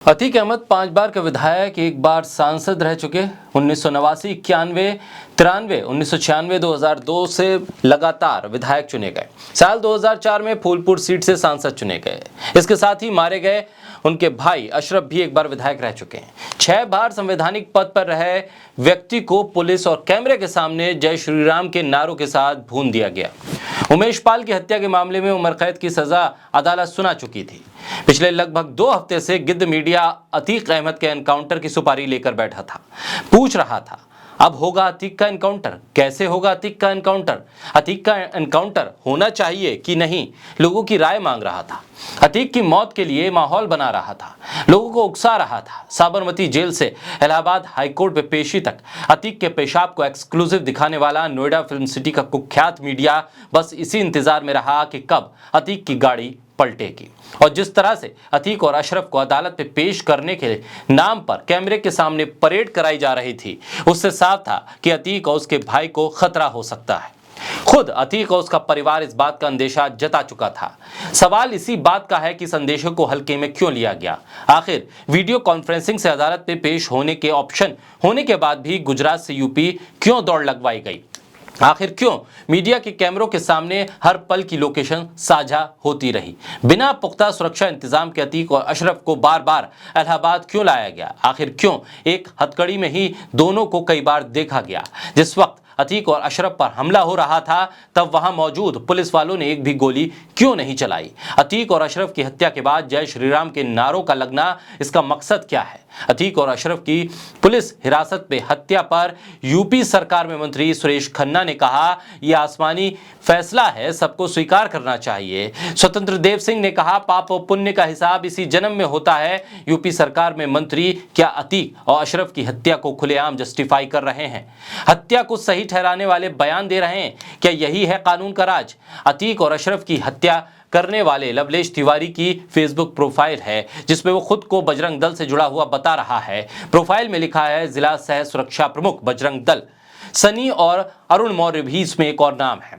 अतीक अहमद 5 बार के विधायक, एक बार सांसद रह चुके। 1989, 91, 93, 1996, 2002 से लगातार विधायक चुने गए। साल 2004 में फूलपुर सीट से सांसद चुने गए। इसके साथ ही मारे गए उनके भाई अशरफ भी एक बार विधायक रह चुके हैं। 6 बार संवैधानिक पद पर रहे व्यक्ति को पुलिस और कैमरे के सामने जय श्री राम के नारों के साथ भून दिया गया। उमेश पाल की हत्या के मामले में उम्र कैद की सजा अदालत सुना चुकी थी। पिछले लगभग 2 हफ्ते से गिद्ध मीडिया अतीक अहमद के एनकाउंटर की सुपारी लेकर बैठा था, पूछ रहा था अब होगा अतीक का एनकाउंटर, कैसे होगा अतीक का एनकाउंटर, अतीक का एनकाउंटर होना चाहिए कि नहीं, लोगों की राय मांग रहा था। अतीक की मौत के लिए माहौल बना रहा था, लोगों को उकसा रहा था। साबरमती जेल से इलाहाबाद हाईकोर्ट में पेशी तक अतीक के पेशाब को एक्सक्लूसिव दिखाने वाला नोएडा फिल्म सिटी का कुख्यात मीडिया बस इसी इंतजार में रहा कि कब अतीक की गाड़ी पलटेगी। और जिस तरह से अतीक और अशरफ को अदालत में पेश करने के नाम पर कैमरे के सामने परेड कराई जा रही थी, उससे साफ था कि अतीक और उसके भाई को खतरा हो सकता है। खुद अतीक और उसका परिवार इस बात का अंदेशा जता चुका था। सवाल इसी बात का है कि संदेशों को हल्के में क्यों लिया गया। आखिर वीडियो कॉन्फ्रेंसिंग से अदालत में पेश होने के ऑप्शन होने के बाद भी गुजरात से यूपी क्यों दौड़ लगवाई गई। आखिर क्यों मीडिया के कैमरों के सामने हर पल की लोकेशन साझा होती रही। बिना पुख्ता सुरक्षा इंतजाम के अतीक और अशरफ को बार बार इलाहाबाद क्यों लाया गया। आखिर क्यों एक हथकड़ी में ही दोनों को कई बार देखा गया। जिस वक्त अतीक और अशरफ पर हमला हो रहा था तब वहां मौजूद पुलिस वालों ने एक भी गोली क्यों नहीं चलाई। अतीक और अशरफ की हत्या के बाद जय श्री राम के नारों का लगना, इसका मकसद क्या है। अतीक और अशरफ की पुलिस हिरासत में हत्या पर यूपी सरकार में मंत्री सुरेश खन्ना ने कहा, यह आसमानी फैसला है, सबको स्वीकार करना चाहिए। स्वतंत्र देव सिंह ने कहा, पाप और पुण्य का हिसाब इसी जन्म में होता है। यूपी सरकार में मंत्री क्या अतीक और अशरफ की हत्या को खुलेआम जस्टिफाई कर रहे हैं, हत्या को सही ठहराने वाले बयान दे रहे हैं। क्या यही है कानून का राज। अतीक और अशरफ की हत्या करने वाले लवलेश तिवारी की फेसबुक प्रोफाइल है जिसमें वो खुद को बजरंग दल से जुड़ा हुआ बता रहा है। प्रोफाइल में लिखा है जिला सह सुरक्षा प्रमुख बजरंग दल। सनी और अरुण मौर्य भी इसमें एक और नाम है।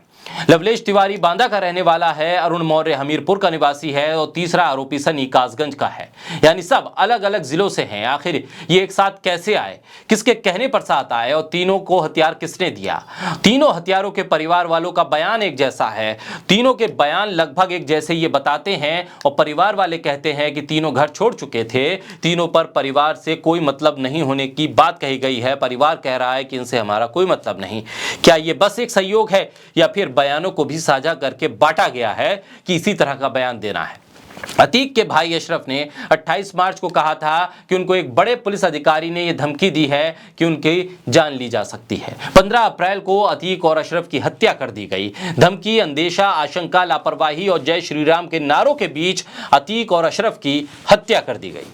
लवलेश तिवारी बांदा का रहने वाला है, अरुण मौर्य हमीरपुर का निवासी है और तीसरा आरोपी सनी कासगंज का है। यानी सब अलग अलग जिलों से हैं। आखिर ये एक साथ कैसे आए, किसके कहने पर साथ आए और तीनों को हथियार किसने दिया। तीनों हथियारों के परिवार वालों का बयान एक जैसा है, तीनों के बयान लगभग एक जैसे ये बताते हैं और परिवार वाले कहते हैं कि तीनों घर छोड़ चुके थे, तीनों पर परिवार से कोई मतलब नहीं होने की बात कही गई है। परिवार कह रहा है कि इनसे हमारा कोई मतलब नहीं। क्या ये बस एक सहयोग है या फिर बयानों को भी साझा करके बांटा गया है कि इसी तरह का बयान देना है। अतीक के भाई अशरफ ने 28 मार्च को कहा था कि उनको एक बड़े पुलिस अधिकारी ने यह धमकी दी है कि उनकी जान ली जा सकती है। 15 अप्रैल को अतीक और अशरफ की हत्या कर दी गई। धमकी, अंदेशा, आशंका, लापरवाही और जय श्री राम के नारों के बीच अतीक और अशरफ की हत्या कर दी गई।